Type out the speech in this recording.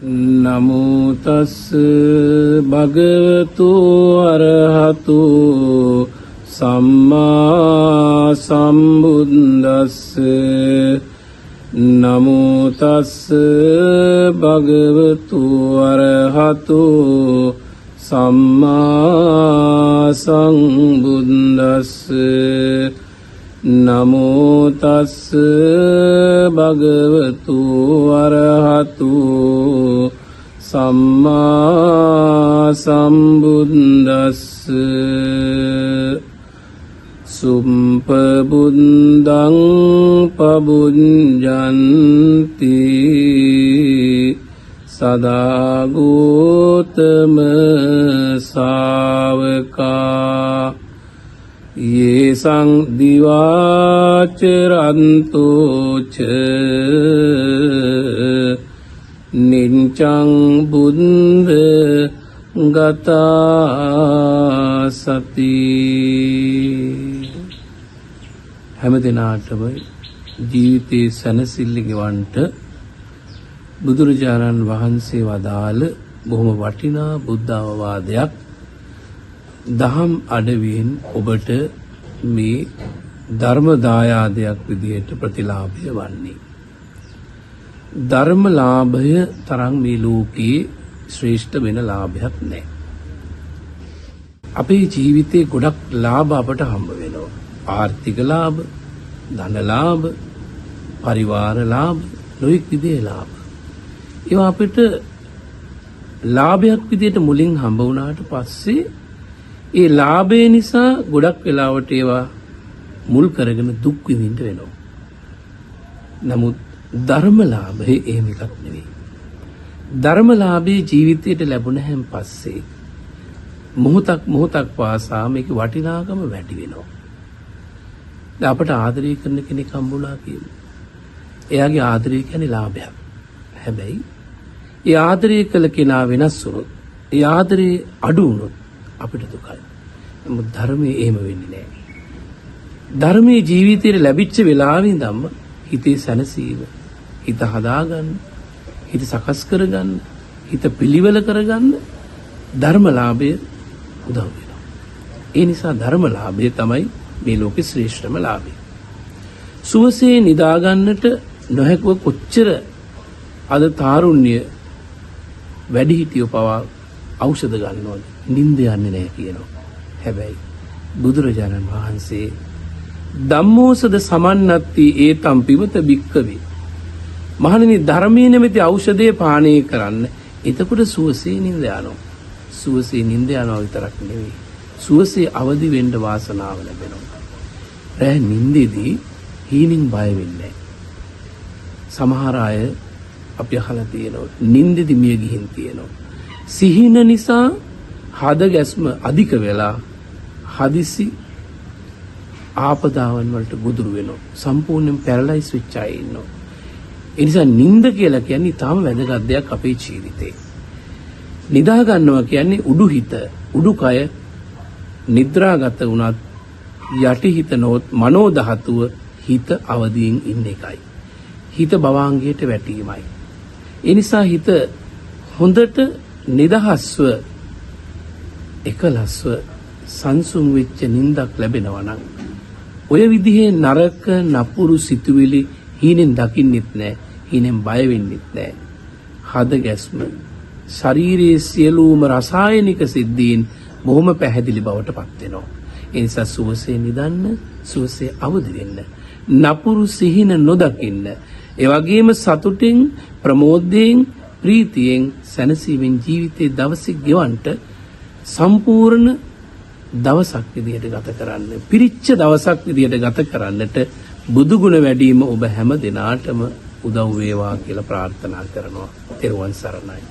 නමෝ තස් භගවතු අරහතු සම්මා සම්බුද්දස්ස නමෝ තස් භගවතු අරහතු සම්මා සම්බුද්දස්ස නමෝ තස් භගවතු අරහතු සම්මා සම්බුද්දස්ස සුම්පබුද්දං පබුඤ්ජන්ති සදා ගෝතම ශාවකා යේසං දිවාචරන්තෝච නිච්ඡං බුද්ධ ගතා සති. හැම දිනාටම ජීවිතේ සැනසෙල්ල ගෙවන්නට බුදුරජාණන් වහන්සේ වදාළ බොහොම වටිනා බුද්ධ අවවාදයක් දහම් අඩවියෙන් ඔබට මේ ධර්ම දායාදයක් විදිහට ප්‍රතිලාභය වන්නේ. ධර්ම ලාභය තරම් මේ ලෝකයේ ශ්‍රේෂ්ඨ වෙන ලාභයක් නැහැ. අපේ ජීවිතේ ගොඩක් ලාභ අපට හම්බ වෙනවා. ආර්ථික ලාභ, ධන ලාභ, පරිවාර ලාභ, නොයෙක් විදිහේ ලාභ. ඒවා අපිට ලාභයක් විදිහට මුලින් හම්බ වුණාට පස්සේ ඒ ලාභය නිසා ගොඩක් වෙලාවට ඒවා මුල් කරගෙන දුක් විඳින්න වෙනවා. නමුත් ධර්මලාභය එහෙම එකක් නෙවෙයි. ධර්මලාභයේ ජීවිතයට ලැබුණාන් පස්සේ මොහොතක් පාසා මේකේ වටිනාකම වැඩි වෙනවා. දැන් අපට ආදරය කරන කෙනෙක් හම්බුණා කියමු. එයාගේ ආදරය කියන්නේ ලාභයක්. හැබැයි ඒ ආදරය කළ කෙනා වෙනස් වුණොත්, ඒ ආදරේ අඩු වුණොත් අපිට දුකයි. නමුත් ධර්මයේ එහෙම වෙන්නේ නැහැ. ධර්මයේ ජීවිතේ ලැබිච්ච වෙලාවෙ ඉඳන්ම හිතේ සැනසීම, හිත හදාගන්න, හිත සකස් කරගන්න, හිත පිළිවෙල කරගන්න ධර්මලාභය උදව් වෙනවා. ඒ නිසා ධර්මලාභය තමයි මේ ලෝකේ ශ්‍රේෂ්ඨම ලාභය. සුවසේ නිදා ගන්නට නොහැකුව කොච්චර අද තාරුණ්‍ය වැඩි හිටියෝ පවා ඖෂධ ගන්නවද? නිින්ද යන්නේ නැහැ කියනවා. හැබැයි බුදුරජාණන් වහන්සේ ධම්මෝසද සමන්නත්ති ඒතම් පිවත බික්කවේ. මහණෙනි ධර්මයේ නැමැති ඖෂධය පානය කරන්න. එතකොට සුවසේ නිින්ද යනවා. සුවසේ නිින්ද යනවා විතරක් නෙවෙයි. සුවසේ අවදි වෙන්න වාසනාව ලැබෙනවා. රැ නිින්දේදී හීනින් බය වෙන්නේ නැහැ. සමහර අය අපි අහලා තියෙනවා නිින්දේදී මිය ගිහින් තියෙනවා. සිහින නිසා හද ගැස්ම අධික වෙලා හදිසි ආපදාවන් වලට ගොදුරු වෙනවා. සම්පූර්ණයෙන් පැරලයිස් වෙච්ච අය ඉන්නවා. ඒ නිසා නිින්ද කියලා කියන්නේ තාම වැදගත් දෙයක් අපේ ජීවිතේ. නිදා ගන්නවා කියන්නේ උඩු හිත, උඩුකය නිද්‍රාගත වුණත් යටි හිත නොත් මනෝ ධාතුව හිත අවදියෙන් ඉන්න එකයි. හිත භවාංගයට වැටීමයි. ඒ නිසා හිත හොඳට නිදහස්ව එකලස්ව සංසුන් වෙච්ච නිින්දක් ලැබෙනවා නම් ඔය විදිහේ නරක නපුරු සිතුවිලි හීනෙන් දකින්නෙත් නැහැ, හීනෙන් බය වෙන්නෙත් නැහැ. හද ගැස්ම ශරීරයේ සියලුම රසායනික සිද්ධීන් බොහොම පැහැදිලි බවට පත් වෙනවා. ඒ නිසා සුවසේ නිදන්න, සුවසේ අවදි වෙන්න, නපුරු සිහින නොදකින්න, ඒ වගේම සතුටින්, ප්‍රමෝදයෙන්, ප්‍රීතියෙන්, සැනසීමෙන් ජීවිතේ දවසේ ගෙවන්නට සම්පූර්ණ දවසක් විදියට ගත කරන්න, පිරිච්ච දවසක් විදියට ගත කරන්නට බුදු ගුණ වැඩිම ඔබ හැම දිනාටම උදව් වේවා කියලා ප්‍රාර්ථනා කරනවා. ත්වන් සරණයි.